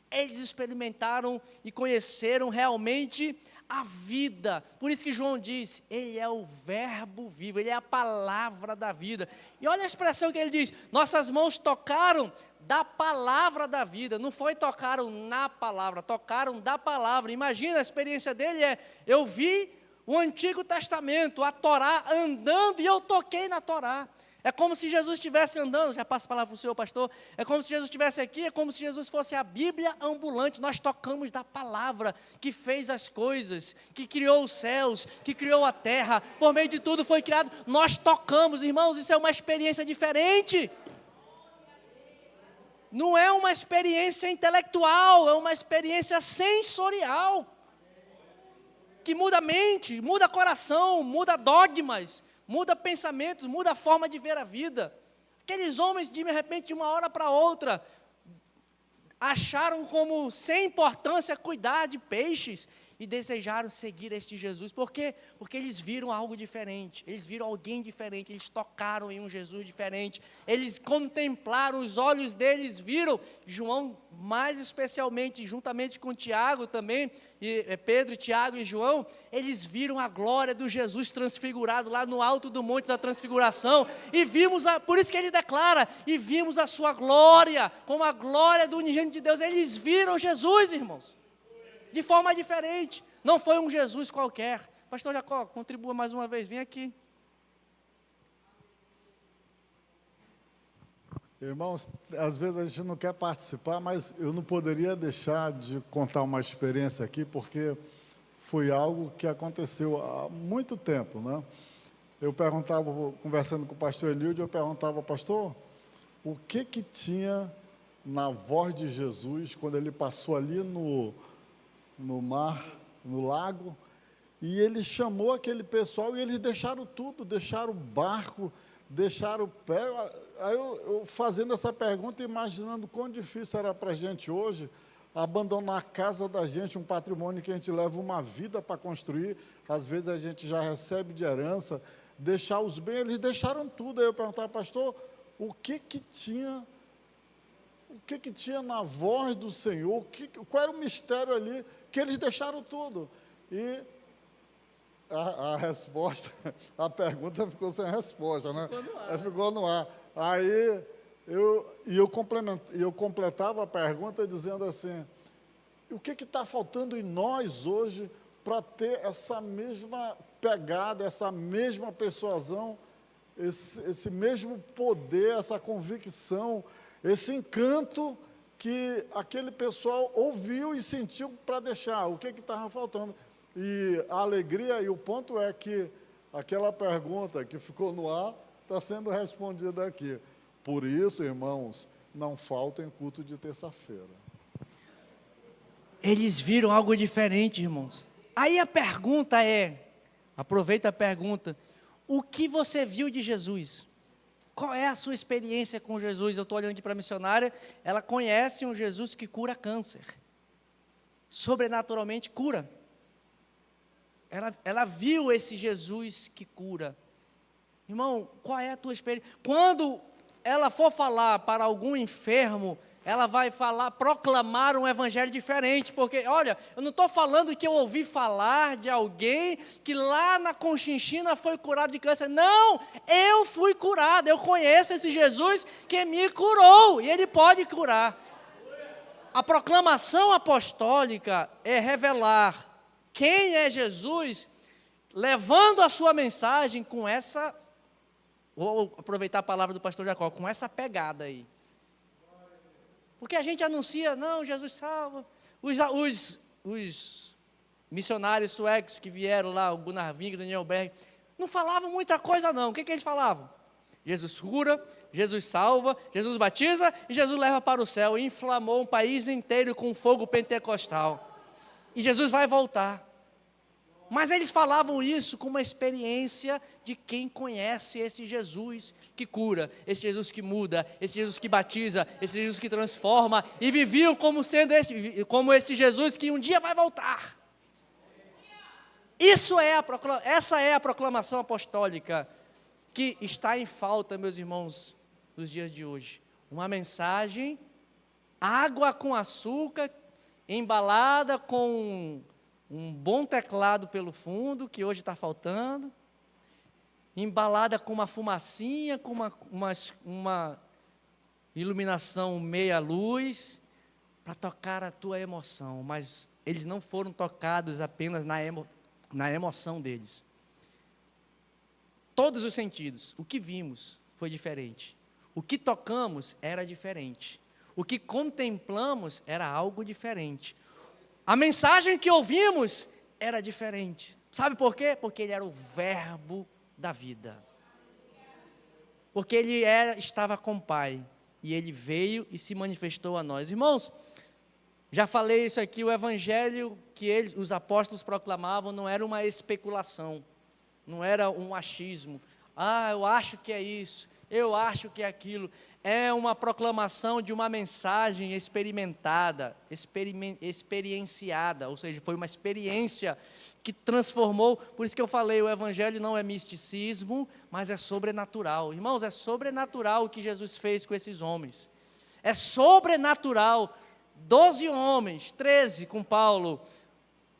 Eles experimentaram e conheceram realmente a vida. Por isso que João diz, ele é o verbo vivo, ele é a palavra da vida. E olha a expressão que ele diz, nossas mãos tocaram da palavra da vida. Não foi tocaram na palavra, tocaram da palavra. Imagina, a experiência dele eu vi o Antigo Testamento, a Torá andando e eu toquei na Torá. É como se Jesus estivesse andando, já passo a palavra para o senhor, pastor, é como se Jesus estivesse aqui, é como se Jesus fosse a Bíblia ambulante, nós tocamos da palavra, que fez as coisas, que criou os céus, que criou a terra, por meio de tudo foi criado, nós tocamos, irmãos, isso é uma experiência diferente, não é uma experiência intelectual, é uma experiência sensorial, que muda a mente, muda coração, muda dogmas, muda pensamentos, muda a forma de ver a vida. Aqueles homens, de repente, de uma hora para outra, acharam como sem importância cuidar de peixes e desejaram seguir este Jesus. Por quê? Porque eles viram algo diferente, eles viram alguém diferente, eles tocaram em um Jesus diferente, eles contemplaram, os olhos deles viram, João mais especialmente, juntamente com Tiago também, Pedro, Tiago e João, eles viram a glória do Jesus transfigurado lá no alto do monte da transfiguração, e vimos, por isso que ele declara, e vimos a sua glória, como a glória do unigênito de Deus, eles viram Jesus, irmãos, de forma diferente, não foi um Jesus qualquer. Pastor Jacó, contribua mais uma vez, vem aqui. Irmãos, às vezes a gente não quer participar, mas eu não poderia deixar de contar uma experiência aqui, porque foi algo que aconteceu há muito tempo, né? Eu perguntava, conversando com o pastor Elilde, eu perguntava, pastor, o que tinha na voz de Jesus, quando ele passou ali no mar, no lago, e ele chamou aquele pessoal e eles deixaram tudo, deixaram o barco, deixaram o pé. Aí eu fazendo essa pergunta, imaginando quão difícil era para a gente hoje, abandonar a casa da gente, um patrimônio que a gente leva uma vida para construir, às vezes a gente já recebe de herança, deixar os bens, eles deixaram tudo. Aí eu perguntava, pastor, o que tinha na voz do Senhor, qual era o mistério ali, que eles deixaram tudo? E a resposta, a pergunta ficou sem resposta, né? Ficou no ar. Aí eu completava a pergunta dizendo assim, o que está faltando em nós hoje para ter essa mesma pegada, essa mesma persuasão, esse mesmo poder, essa convicção, esse encanto que aquele pessoal ouviu e sentiu para deixar, o que estava faltando. E a alegria, e o ponto é que aquela pergunta que ficou no ar está sendo respondida aqui. Por isso, irmãos, não faltem culto de terça-feira. Eles viram algo diferente, irmãos. Aí a pergunta é, aproveita a pergunta, o que você viu de Jesus? Qual é a sua experiência com Jesus? Eu estou olhando aqui para a missionária, ela conhece um Jesus que cura câncer. Sobrenaturalmente cura. Ela viu esse Jesus que cura. Irmão, qual é a tua experiência? Quando ela for falar para algum enfermo, ela vai proclamar um evangelho diferente, porque, olha, eu não estou falando que eu ouvi falar de alguém que lá na Conchinchina foi curado de câncer. Não, eu fui curado, eu conheço esse Jesus que me curou, e Ele pode curar. A proclamação apostólica é revelar quem é Jesus, levando a sua mensagem com essa, vou aproveitar a palavra do pastor Jacó, com essa pegada aí. Porque a gente anuncia, não, Jesus salva. Os missionários suecos que vieram lá, o Gunnar Wing, o Daniel Berg, não falavam muita coisa não. O que eles falavam? Jesus cura, Jesus salva, Jesus batiza e Jesus leva para o céu. E inflamou um país inteiro com fogo pentecostal. E Jesus vai voltar. Mas eles falavam isso com uma experiência de quem conhece esse Jesus que cura, esse Jesus que muda, esse Jesus que batiza, esse Jesus que transforma, e viviam como sendo esse Jesus que um dia vai voltar. Essa é a proclamação apostólica que está em falta, meus irmãos, nos dias de hoje. Uma mensagem, água com açúcar, embalada com um bom teclado pelo fundo, que hoje está faltando, embalada com uma fumacinha, com uma iluminação meia luz, para tocar a tua emoção, mas eles não foram tocados apenas na emoção deles. Todos os sentidos, o que vimos foi diferente, o que tocamos era diferente, o que contemplamos era algo diferente. A mensagem que ouvimos era diferente. Sabe por quê? Porque Ele era o verbo da vida. Porque Ele estava com o Pai. E Ele veio e se manifestou a nós. Irmãos, já falei isso aqui, o evangelho que os apóstolos proclamavam não era uma especulação. Não era um achismo. Eu acho que é isso. Eu acho que é aquilo. É uma proclamação de uma mensagem experimentada, experienciada, ou seja, foi uma experiência que transformou. Por isso que eu falei, o evangelho não é misticismo, mas é sobrenatural. Irmãos, é sobrenatural o que Jesus fez com esses homens. É sobrenatural. 12 homens, 13 com Paulo,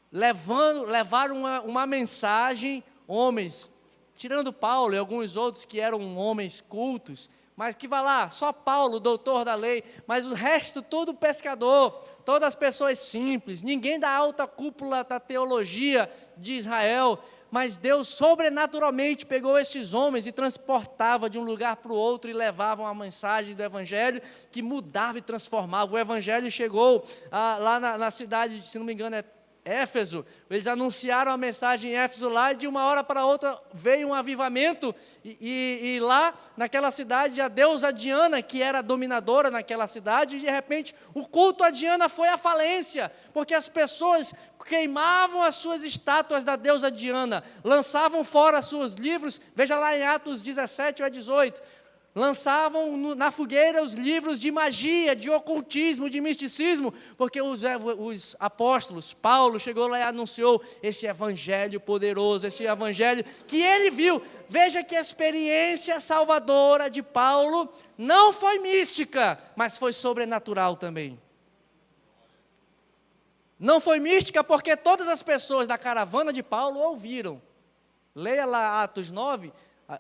levaram uma mensagem, homens, tirando Paulo e alguns outros que eram homens cultos, mas que vai lá, só Paulo, doutor da lei, mas o resto tudo pescador, todas as pessoas simples, ninguém da alta cúpula da teologia de Israel, mas Deus sobrenaturalmente pegou esses homens e transportava de um lugar para o outro e levavam a mensagem do evangelho que mudava e transformava. O evangelho chegou lá na cidade, se não me engano, é Éfeso, eles anunciaram a mensagem em Éfeso lá, e de uma hora para outra veio um avivamento, e lá naquela cidade a deusa Diana, que era dominadora naquela cidade, e de repente o culto a Diana foi à falência, porque as pessoas queimavam as suas estátuas da deusa Diana, lançavam fora seus livros, veja lá em Atos 17 ou 18, lançavam na fogueira os livros de magia, de ocultismo, de misticismo, porque os apóstolos, Paulo chegou lá e anunciou este evangelho poderoso, este evangelho que ele viu. Veja que a experiência salvadora de Paulo não foi mística, mas foi sobrenatural também. Não foi mística porque todas as pessoas da caravana de Paulo ouviram. Leia lá Atos 9,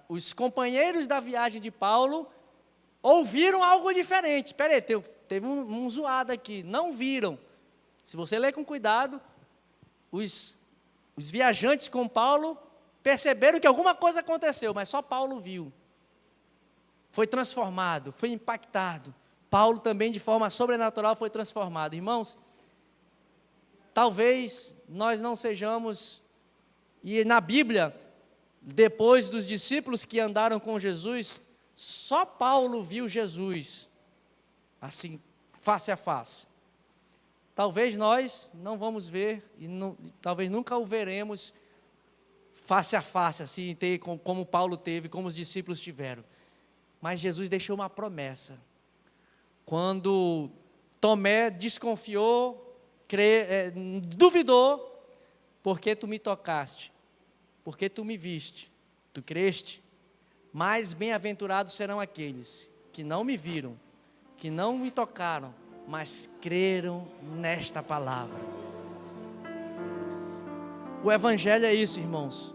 os companheiros da viagem de Paulo ouviram algo diferente. Espera aí, teve um zoado aqui, não viram. Se você ler com cuidado, os viajantes com Paulo perceberam que alguma coisa aconteceu, mas só Paulo viu. Foi transformado, foi impactado. Paulo também, de forma sobrenatural, foi transformado. Irmãos, talvez nós não sejamos, e na Bíblia, depois dos discípulos que andaram com Jesus, só Paulo viu Jesus, assim, face a face. talvez nós não vamos ver, e talvez nunca o veremos face a face, assim, como Paulo teve, como os discípulos tiveram. Mas Jesus deixou uma promessa. Quando Tomé desconfiou, duvidou, porque tu me tocaste, porque tu me viste, tu creste, mais bem-aventurados serão aqueles que não me viram, que não me tocaram, mas creram nesta palavra. O Evangelho é isso, irmãos.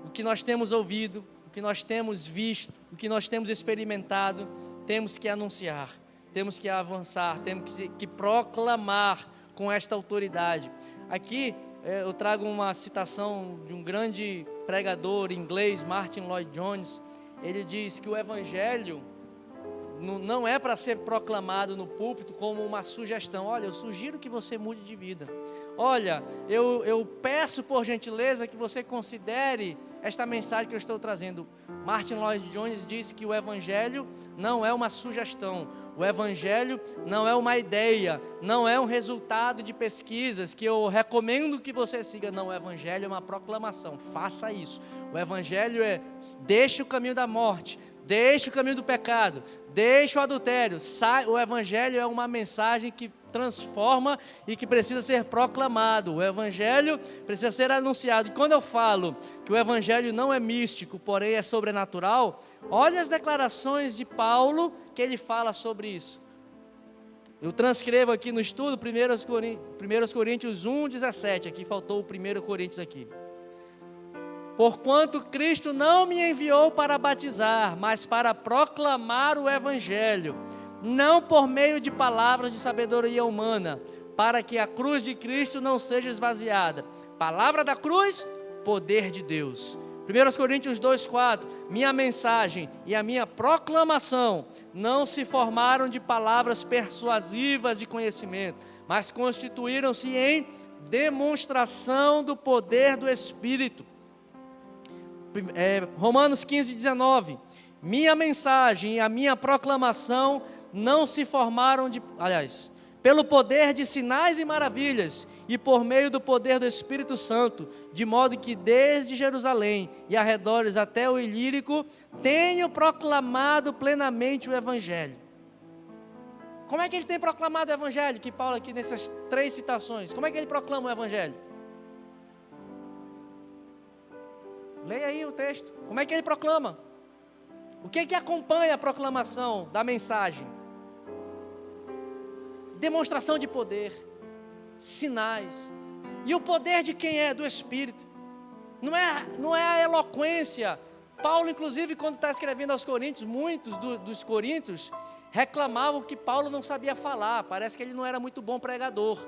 O que nós temos ouvido, o que nós temos visto, o que nós temos experimentado, temos que anunciar, temos que avançar, temos que proclamar com esta autoridade. Aqui eu trago uma citação de um grande pregador inglês, Martin Lloyd Jones. Ele diz que o Evangelho não é para ser proclamado no púlpito como uma sugestão. Olha, eu sugiro que você mude de vida. Olha, eu peço por gentileza que você considere esta mensagem que eu estou trazendo. Martin Lloyd Jones diz que o Evangelho não é uma sugestão. O Evangelho não é uma ideia, não é um resultado de pesquisas que eu recomendo que você siga. Não, o Evangelho é uma proclamação, faça isso. O Evangelho é: deixe o caminho da morte, deixe o caminho do pecado, deixe o adultério. O Evangelho é uma mensagem que transforma e que precisa ser proclamado. O Evangelho precisa ser anunciado. E quando eu falo que o Evangelho não é místico, porém é sobrenatural, olha as declarações de Paulo que ele fala sobre isso. Eu transcrevo aqui no estudo 1 Coríntios 1:17, aqui faltou o 1 Coríntios aqui. Porquanto Cristo não me enviou para batizar, mas para proclamar o Evangelho, não por meio de palavras de sabedoria humana, para que a cruz de Cristo não seja esvaziada. Palavra da cruz, poder de Deus. 1 Coríntios 2:4, minha mensagem e a minha proclamação não se formaram de palavras persuasivas de conhecimento, mas constituíram-se em demonstração do poder do Espírito. Romanos 15:19, minha mensagem e a minha proclamação não se formaram pelo poder de sinais e maravilhas, e por meio do poder do Espírito Santo, de modo que desde Jerusalém e arredores até o Ilírico, tenho proclamado plenamente o Evangelho. Como é que ele tem proclamado o Evangelho? Que Paulo aqui nessas 3 citações, como é que ele proclama o Evangelho? Leia aí o texto, como é que ele proclama? O que é que acompanha a proclamação da mensagem? Demonstração de poder, sinais. E o poder de quem é? Do Espírito. Não é a eloquência. Paulo, inclusive, quando está escrevendo aos Coríntios, muitos dos coríntios reclamavam que Paulo não sabia falar. Parece que ele não era muito bom pregador.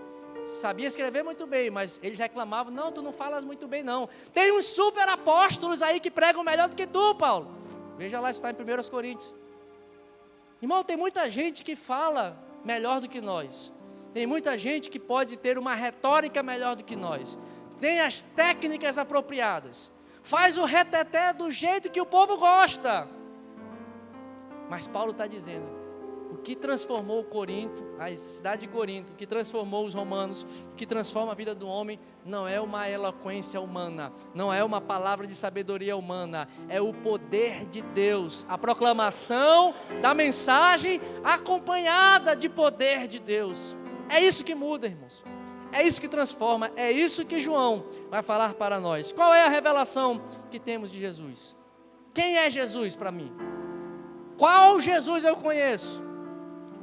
Sabia escrever muito bem, mas eles reclamavam: não, tu não falas muito bem não. Tem uns super apóstolos aí que pregam melhor do que tu, Paulo. Veja lá, isso está em 1 Coríntios. Irmão, tem muita gente que fala melhor do que nós. Tem muita gente que pode ter uma retórica melhor do que nós. Tem as técnicas apropriadas. Faz o reteté do jeito que o povo gosta. Mas Paulo está dizendo: o que transformou Corinto, a cidade de Corinto, o que transformou os romanos, o que transforma a vida do homem, não é uma eloquência humana, não é uma palavra de sabedoria humana, é o poder de Deus, a proclamação da mensagem acompanhada de poder de Deus. É isso que muda, irmãos, é isso que transforma, é isso que João vai falar para nós. Qual é a revelação que temos de Jesus? Quem é Jesus para mim? Qual Jesus eu conheço?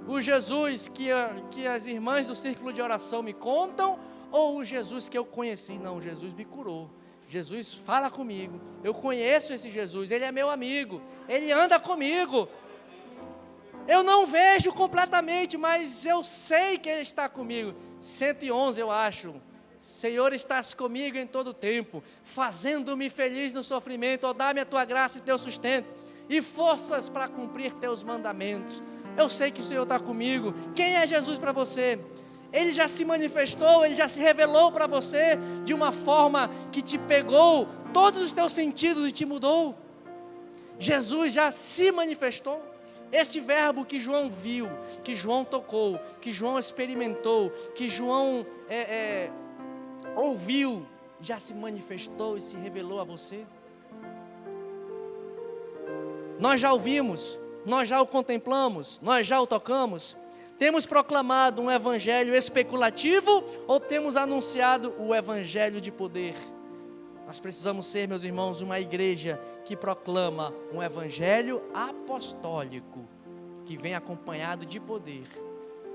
O Jesus que as irmãs do círculo de oração me contam, ou o Jesus que eu conheci? Não, Jesus me curou. Jesus fala comigo. Eu conheço esse Jesus, ele é meu amigo, ele anda comigo. Eu não vejo completamente, mas eu sei que ele está comigo. 111 eu acho. Senhor, estás comigo em todo o tempo, fazendo-me feliz no sofrimento. Ó, dá-me a tua graça e teu sustento, e forças para cumprir teus mandamentos. Eu sei que o Senhor está comigo. Quem é Jesus para você? Ele já se manifestou, ele já se revelou para você de uma forma que te pegou todos os teus sentidos e te mudou. Jesus já se manifestou. Este verbo que João viu, que João tocou, que João experimentou, que João ouviu, já se manifestou e se revelou a você? Nós já ouvimos, nós já o contemplamos, nós já o tocamos? Temos proclamado um evangelho especulativo ou temos anunciado o evangelho de poder? Nós precisamos ser, meus irmãos, uma igreja que proclama um evangelho apostólico, que vem acompanhado de poder,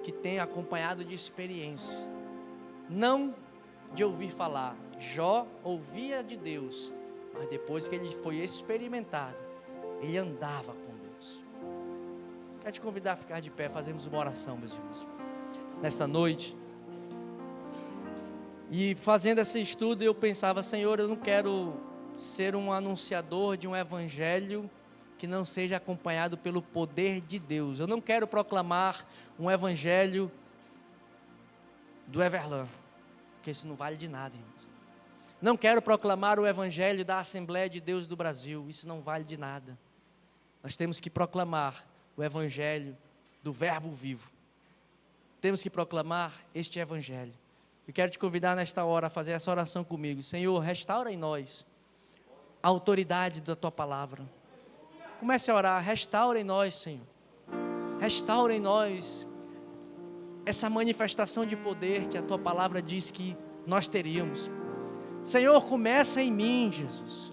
que tem acompanhado de experiência, não de ouvir falar. Jó ouvia de Deus, mas depois que ele foi experimentado, ele andava com Deus. Quero te convidar a ficar de pé, fazemos uma oração, meus irmãos, nesta noite. E fazendo esse estudo eu pensava, Senhor, eu não quero ser um anunciador de um evangelho que não seja acompanhado pelo poder de Deus. Eu não quero proclamar um evangelho do Everland, porque isso não vale de nada, irmãos. Não quero proclamar o evangelho da Assembleia de Deus do Brasil, isso não vale de nada. Nós temos que proclamar o evangelho do Verbo vivo. Temos que proclamar este evangelho. Eu quero te convidar nesta hora a fazer essa oração comigo. Senhor, restaura em nós a autoridade da Tua palavra. Comece a orar, restaura em nós, Senhor. Restaura em nós essa manifestação de poder que a Tua palavra diz que nós teríamos. Senhor, começa em mim, Jesus.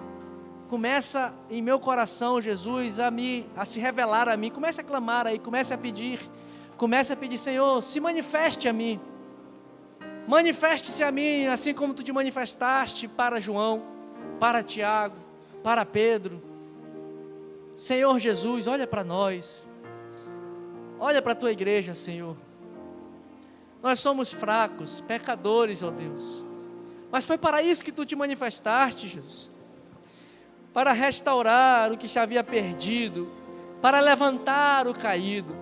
Começa em meu coração, Jesus, a se revelar a mim. Comece a clamar aí, comece a pedir. Comece a pedir, Senhor, se manifeste a mim. Manifeste-se a mim, assim como Tu te manifestaste para João, para Tiago, para Pedro. Senhor Jesus, olha para nós. Olha para a Tua igreja, Senhor. Nós somos fracos, pecadores, ó Deus. Mas foi para isso que Tu te manifestaste, Jesus. Para restaurar o que se havia perdido, para levantar o caído,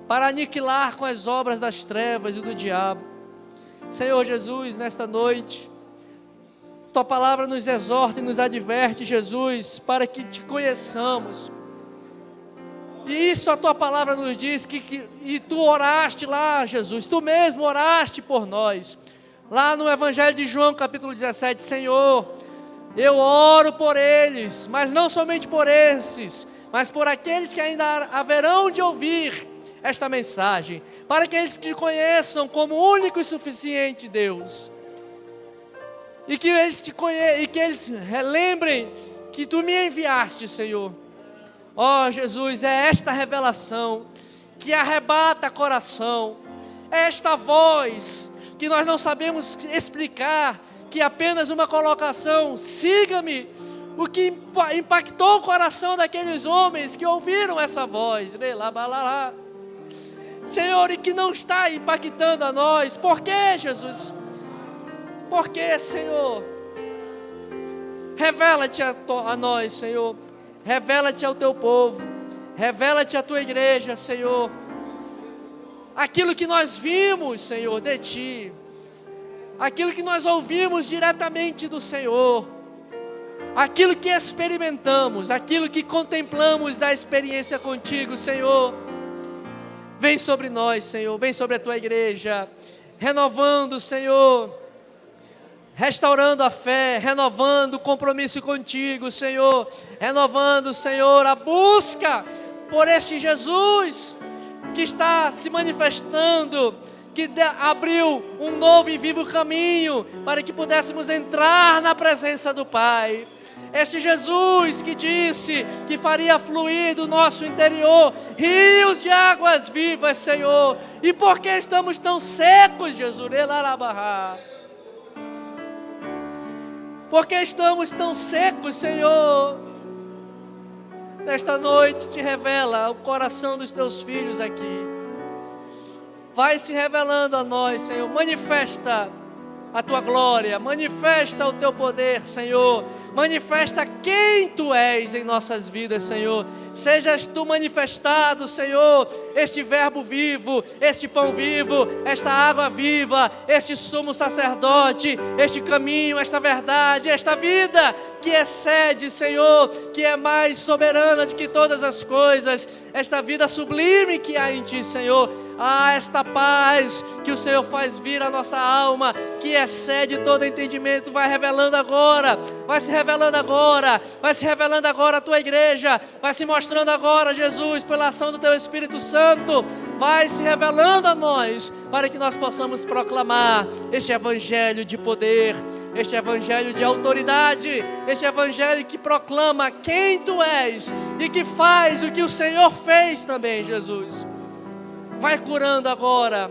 para aniquilar com as obras das trevas e do diabo. Senhor Jesus, nesta noite, Tua palavra nos exorta e nos adverte, Jesus, para que Te conheçamos. E isso a Tua palavra nos diz, e Tu oraste lá, Jesus, Tu mesmo oraste por nós. Lá no Evangelho de João, capítulo 17, Senhor, eu oro por eles, mas não somente por esses, mas por aqueles que ainda haverão de ouvir esta mensagem, para que eles te conheçam como único e suficiente Deus, e que eles te conheçam, e que eles relembrem que Tu me enviaste, Senhor. Ó Jesus, é esta revelação que arrebata coração, é esta voz que nós não sabemos explicar, que apenas uma colocação, siga-me, o que impactou o coração daqueles homens que ouviram essa voz, Senhor, e que não está impactando a nós. Por quê, Jesus? Por quê, Senhor? Revela-te a nós, Senhor. Revela-te ao Teu povo. Revela-te à Tua igreja, Senhor. Aquilo que nós vimos, Senhor, de Ti. Aquilo que nós ouvimos diretamente do Senhor. Aquilo que experimentamos, aquilo que contemplamos da experiência contigo, Senhor. Vem sobre nós, Senhor, vem sobre a Tua igreja, renovando, Senhor, restaurando a fé, renovando o compromisso contigo, Senhor, renovando, Senhor, a busca por este Jesus que está se manifestando, que abriu um novo e vivo caminho para que pudéssemos entrar na presença do Pai. Este Jesus que disse que faria fluir do nosso interior rios de águas vivas, Senhor. E por que estamos tão secos, Jesus? Por que estamos tão secos, Senhor? Nesta noite te revela o coração dos Teus filhos aqui. Vai se revelando a nós, Senhor. Manifesta a Tua glória, manifesta o Teu poder, Senhor. manifesta quem Tu és em nossas vidas, Senhor. Sejas Tu manifestado, Senhor, este verbo vivo, este pão vivo, esta água viva, este sumo sacerdote, este caminho, esta verdade, esta vida que excede, Senhor, que é mais soberana do que todas as coisas, esta vida sublime que há em Ti, Senhor. Esta paz que o Senhor faz vir à nossa alma, que excede todo entendimento, vai revelando agora, vai se revelando agora, vai se revelando agora a Tua igreja, vai se mostrando agora, Jesus, pela ação do Teu Espírito Santo, vai se revelando a nós, para que nós possamos proclamar este evangelho de poder, este evangelho de autoridade, este evangelho que proclama quem Tu és e que faz o que o Senhor fez também, Jesus. Vai curando agora,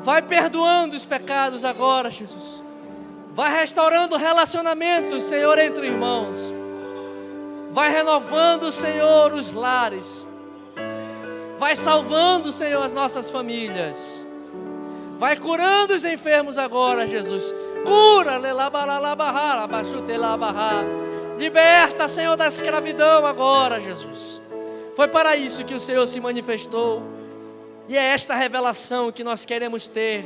vai perdoando os pecados agora, Jesus. Vai restaurando relacionamentos, Senhor, entre irmãos. Vai renovando, Senhor, os lares. Vai salvando, Senhor, as nossas famílias. Vai curando os enfermos agora, Jesus. Cura, liberta, Senhor, da escravidão agora, Jesus. Foi para isso que o Senhor se manifestou. E é esta revelação que nós queremos ter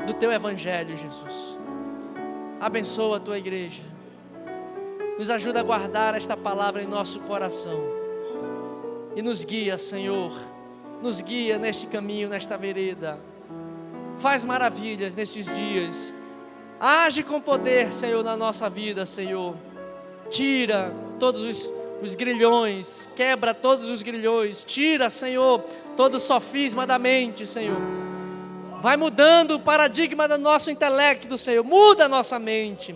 do Teu Evangelho, Jesus. Abençoa a Tua igreja. Nos ajuda a guardar esta palavra em nosso coração. E nos guia, Senhor. Nos guia neste caminho, nesta vereda. Faz maravilhas nestes dias. Age com poder, Senhor, na nossa vida, Senhor. Tira todos os grilhões, quebra todos os grilhões. Tira, Senhor, todo o sofisma da mente, Senhor. Vai mudando o paradigma do nosso intelecto, Senhor. Muda a nossa mente.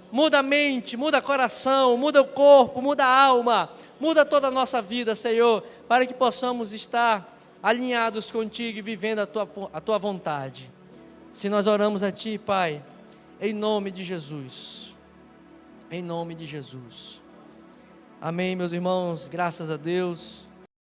Muda a mente, muda o coração, muda o corpo, muda a alma. Muda toda a nossa vida, Senhor, para que possamos estar alinhados contigo e vivendo a Tua vontade. Se nós oramos a Ti, Pai, em nome de Jesus. Em nome de Jesus. Amém, meus irmãos. Graças a Deus.